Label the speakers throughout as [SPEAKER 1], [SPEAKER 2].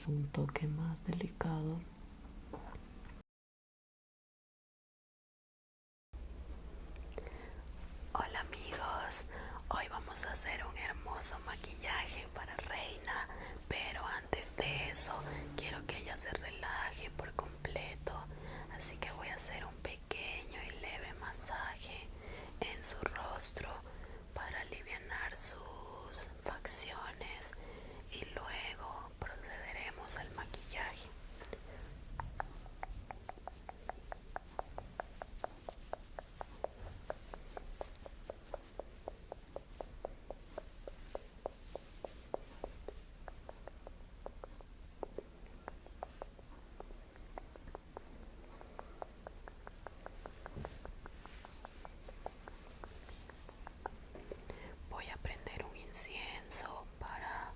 [SPEAKER 1] un toque más delicado. Hola amigos, hoy vamos a hacer un hermoso maquillaje para Reina, pero antes de eso quiero que ella se relaje por completo, así que voy a hacer un pequeño y leve masaje en su rostro para alivianar sus facciones y luego procederemos al maquillaje. Voy a prender un incienso para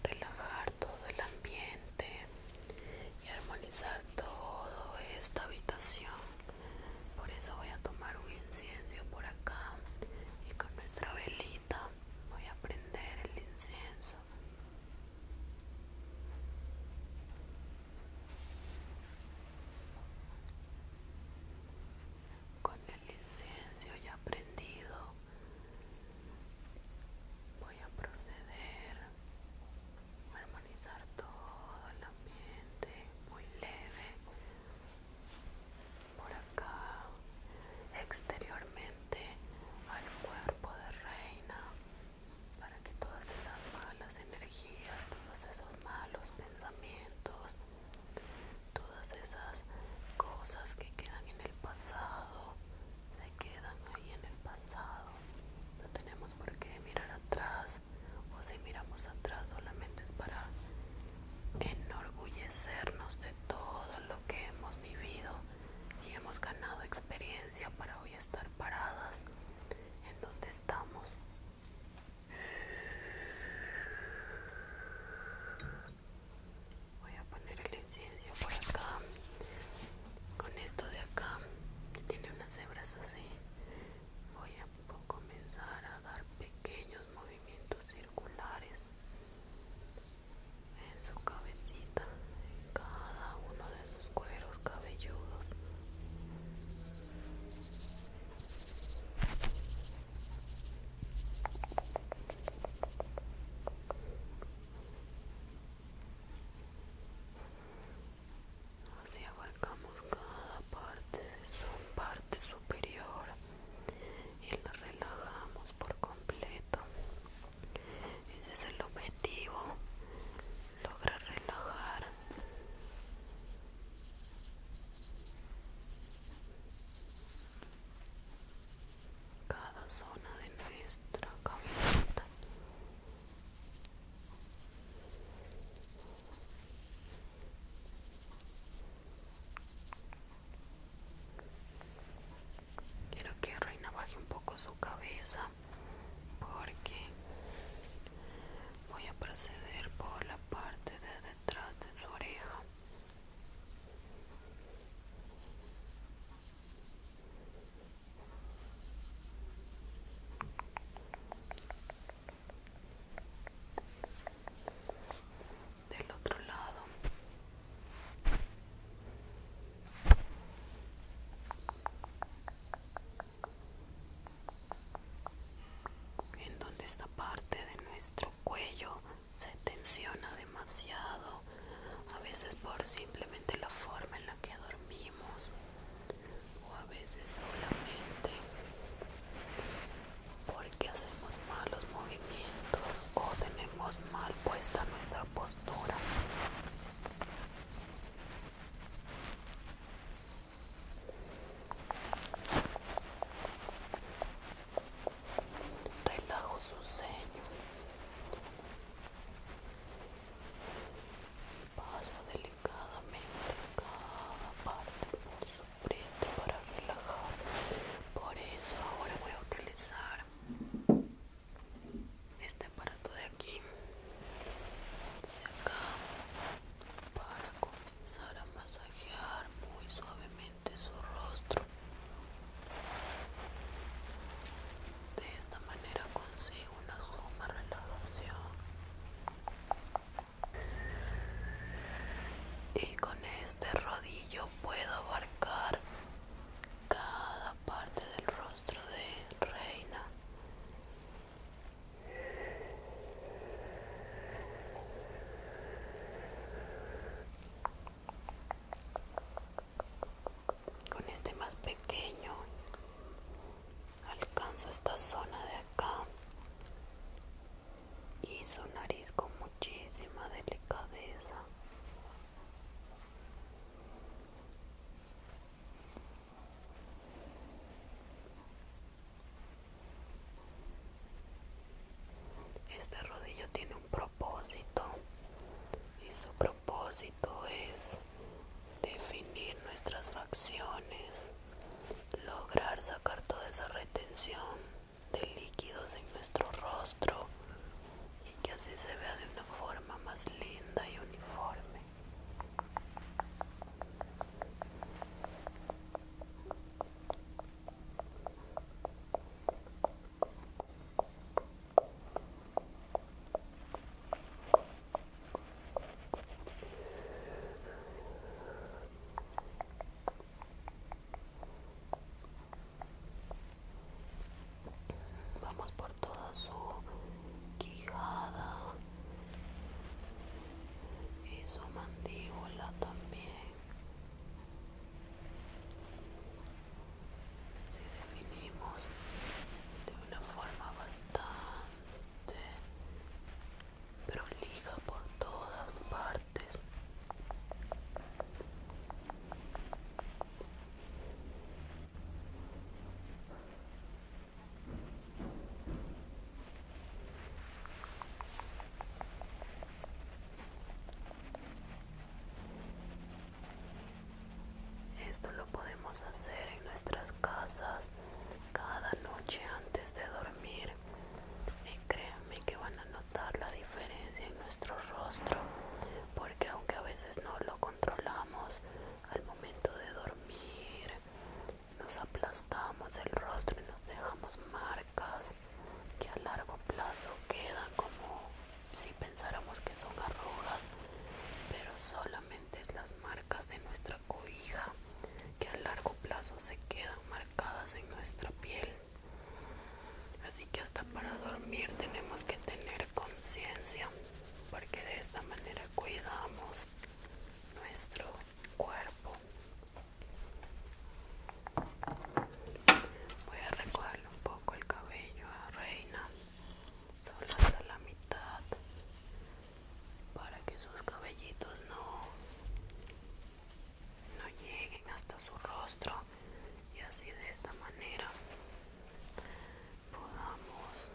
[SPEAKER 1] relajar todo el ambiente y armonizar toda esta habitación. Por eso voy a tomar un incienso por acá y con nuestra velita voy a prender el incienso. Con el incienso ya prendido, voy a proceder a armonizar todo el ambiente muy leve por acá, exteriormente al cuerpo de Reina, para que todas esas malas energías, todos esos malos pensamientos, todas esas cosas que quedan en el pasado, se quedan ahí en el pasado. No tenemos por qué mirar atrás, o si miramos atrás solamente es para enorgullecernos de todo lo que hemos vivido y hemos ganado experiencia para hoy estar paradas en donde estamos. Voy a poner el incienso por acá, con esto de acá que tiene unas hebras así. Voy a comenzar a dar pequeños movimientos circulares en su cabecita, en cada uno de sus cueros cabelludos. Así abarcamos cada parte de su parte superior y la relajamos por completo. Ese es el objetivo, lograr relajar cada zona de nuestra cabecita. Quiero que Reina baje un poco su cabeza porque voy a proceder por la parte de detrás de su oreja. Del otro lado, en donde esta parte de nuestro cuello se tensiona demasiado, a veces por simplemente la forma en la que dormimos, o a veces solamente porque hacemos malos movimientos o tenemos mal puesta nuestra postura. Relajo su ceño, paso delicadamente cada parte por su frente para relajar. Por eso ahora voy a utilizar este aparato de aquí Y con este rodillo puedo abarcar cada parte del rostro de Reina. Con este más pequeño alcanzo esta zona de acá y su nariz con muchísima delicadeza. Este rodillo tiene un propósito y su propósito es definir nuestras facciones, lograr sacar toda esa retención de líquidos en nuestro rostro y que así se vea de una forma más linda y uniforme. Vamos por toda su quijada y su mandíbula también. Si definimos de una forma bastante prolija por todas partes. Esto lo podemos hacer en nuestras casas cada noche antes de dormir y créanme que van a notar la diferencia en nuestro rostro, porque aunque a veces no lo controlamos, al momento de dormir nos aplastamos el rostro y nos dejamos marcas que a largo plazo quedan como si pensáramos que son arrugas, pero solamente es las marcas de nuestra cobija que a largo plazo se quedan marcadas en nuestra piel. Así que hasta para dormir tenemos que tener conciencia, porque de esta manera cuidamos nuestro cuerpo. Voy a recogerle un poco el cabello a Reina, solo hasta la mitad, para que sus cabellitos no lleguen hasta su rostro y así de esta manera podamos.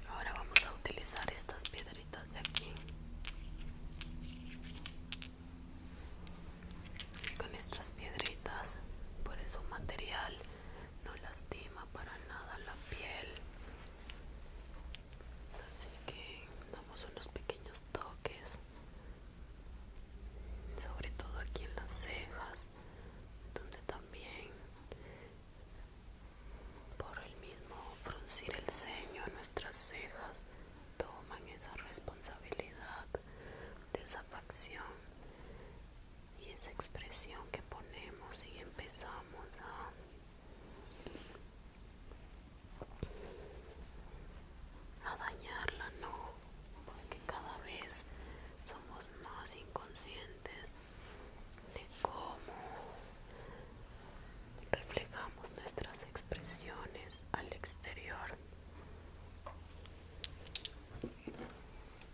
[SPEAKER 1] Ahora vamos a utilizar estas piedritas de aquí. Con estas piedritas, por eso material no lastima para nada la piel, así que damos unos pequeños toques, sobre todo aquí en las cejas, donde también por el mismo fruncir el ceño nuestras cejas toman esa responsabilidad de esa facción y esa expresión que ponemos y empezamos a dañarla, no, porque cada vez somos más inconscientes de cómo reflejamos nuestras expresiones al exterior.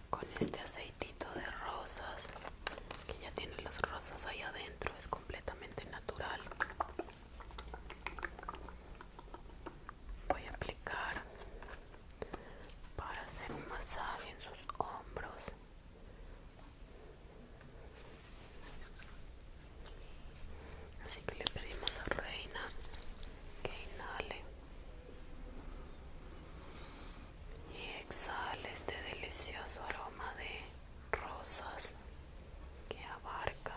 [SPEAKER 1] Con este aceitito de rosas, que ya tiene las rosas ahí adentro, es completamente natural. Voy a aplicar para hacer un masaje en sus hombros. Así que le pedimos a Reina que inhale y exhale este delicioso aroma de rosas que abarca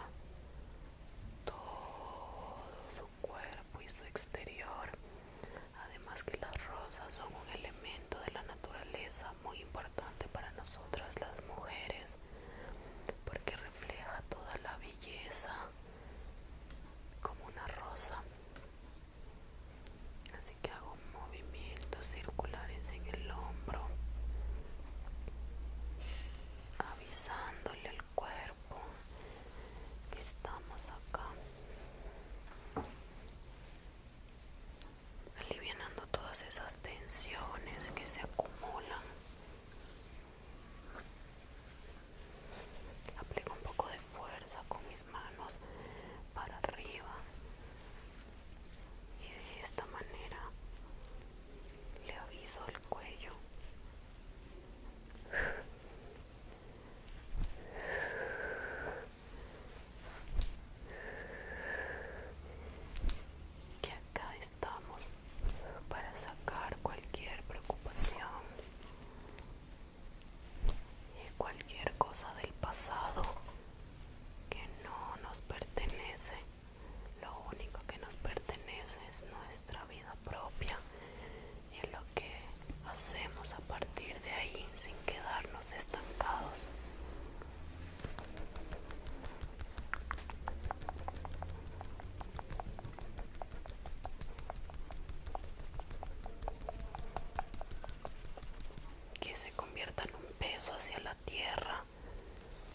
[SPEAKER 1] que se convierta en un peso hacia la tierra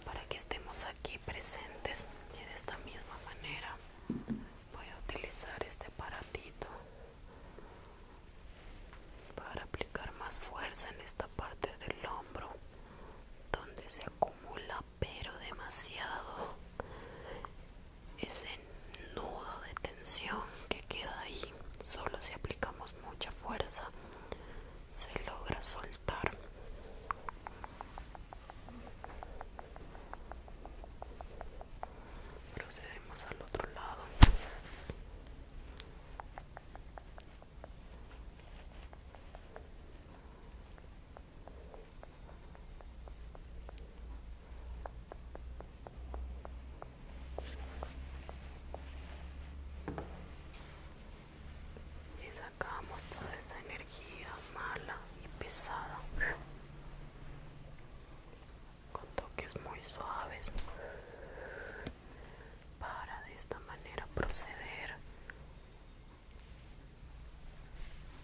[SPEAKER 1] para que estemos aquí presentes. Y de esta misma manera voy a utilizar este aparatito para aplicar más fuerza en esta parte del hombro donde se acumula pero demasiado ese nudo de tensión que queda ahí. Solo si aplicamos mucha fuerza se logra soltar. Procedemos al otro lado. Y sacamos toda esa energía mala y pesada con toques muy suaves para de esta manera proceder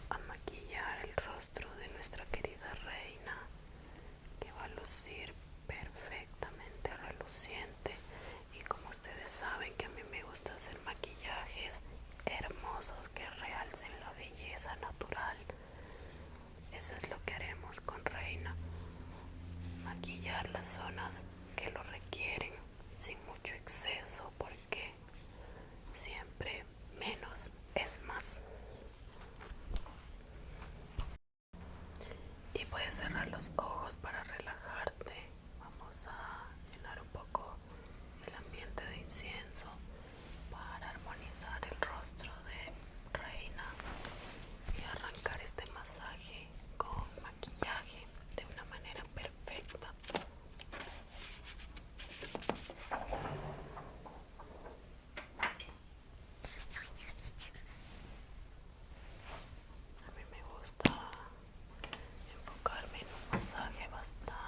[SPEAKER 1] a maquillar el rostro de nuestra querida reina, que va a lucir perfectamente reluciente. Y como ustedes saben que a mí me gusta hacer maquillajes hermosos que realcen la belleza natural, eso es lo que haremos con Reina: maquillar las zonas que lo requieren sin mucho exceso, porque siempre menos es más. Y puedes cerrar los ojos para relajarte. Vamos a llenar un poco el ambiente de incienso para armonizar el rostro de Reina y arrancar este masaje con maquillaje de una manera perfecta. A mí me gusta enfocarme en un masaje bastante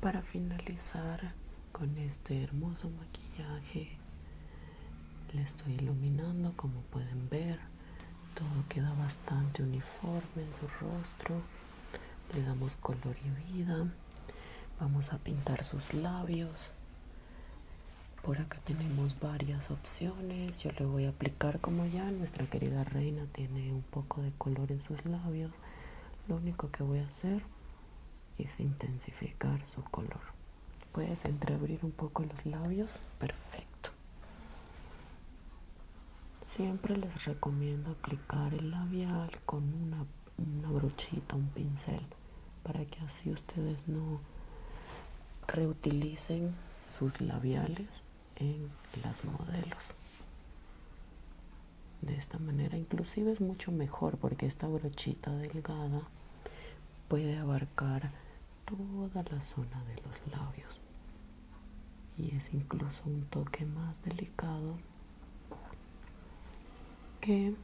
[SPEAKER 1] para finalizar con este hermoso maquillaje, le estoy iluminando. Como pueden ver, todo queda bastante uniforme en su rostro. Le damos color y vida. Vamos a pintar sus labios. Por acá tenemos varias opciones. Yo le voy a aplicar, como ya nuestra querida reina tiene un poco de color en sus labios, lo único que voy a hacer es intensificar su color. Puedes entreabrir un poco los labios. Perfecto. Siempre les recomiendo aplicar el labial con una brochita, un pincel, para que así ustedes no reutilicen sus labiales en las modelos. De esta manera inclusive es mucho mejor, porque esta brochita delgada puede abarcar toda la zona de los labios y es incluso un toque más delicado que